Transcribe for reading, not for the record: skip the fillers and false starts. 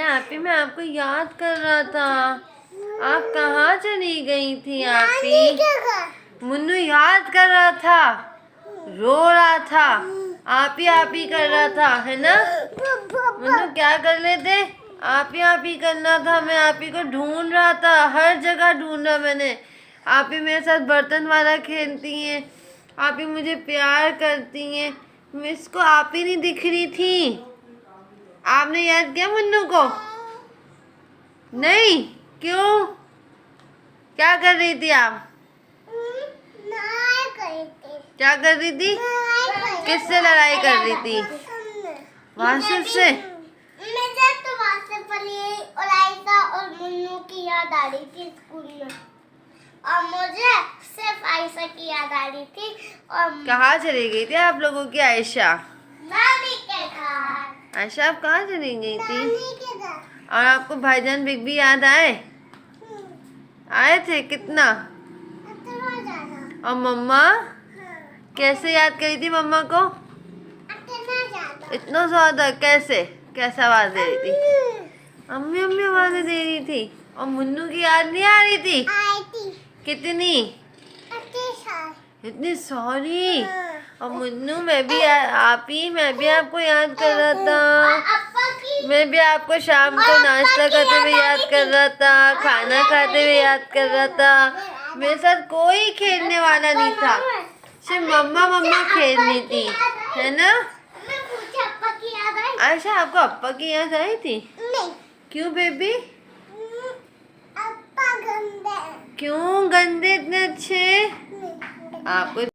आपी मैं आपको याद कर रहा था। आप कहाँ चली गई थी आपी? मुन्नू याद कर रहा था, रो रहा था, आप ही कर रहा था, है ना? मुन्नू क्या कर लेते? आप ही करना था। मैं आप ही को ढूंढ रहा था, हर जगह ढूंढा मैंने। आप ही मेरे साथ बर्तन वाला खेलती हैं, आप ही मुझे प्यार करती हैं। मिस को आप ही नहीं दिख रही थी। आपने याद किया मुन्नू को? नहीं, क्यों? क्या कर रही थी आप? क्या कर रही थी? किससे लड़ाई कर रही थी? वासिफ से? मुझे तो वासिफ और आयशा और मुन्नू की याद आ रही थी स्कूल में, और मुझे सिर्फ आयशा की याद आ रही थी। और कहाँ चली गई थी आप लोगों की आयशा? नानी के घर। आयशा आप कहाँ चली गई थी? नानी के घर। और आपको भाईजान बिग भी याद आए? आए थे कितना? और मम्मा कैसे याद करी थी मम्मा को? इतना ज्यादा कैसे? कैसा आवाज दे रही थी? अम्मी अम्मी आवाजें दे रही थी। और मुन्नू की याद नहीं आ रही थी? कितनी? इतनी सॉरी। और मुन्नू मैं भी आपको याद कर रहा था। मैं भी आपको शाम को नाश्ता करते हुए याद कर रहा था, खाना खाते हुए याद कर रहा था। मेरे साथ कोई खेलने वाला नहीं था, सिर्फ मम्मा खेलनी थी, है ना? अच्छा, आपको अप्पा की याद आई थी? नहीं। क्यों बेबी? अप्पा गंदे। क्यों गंदे इतने अच्छे? आपको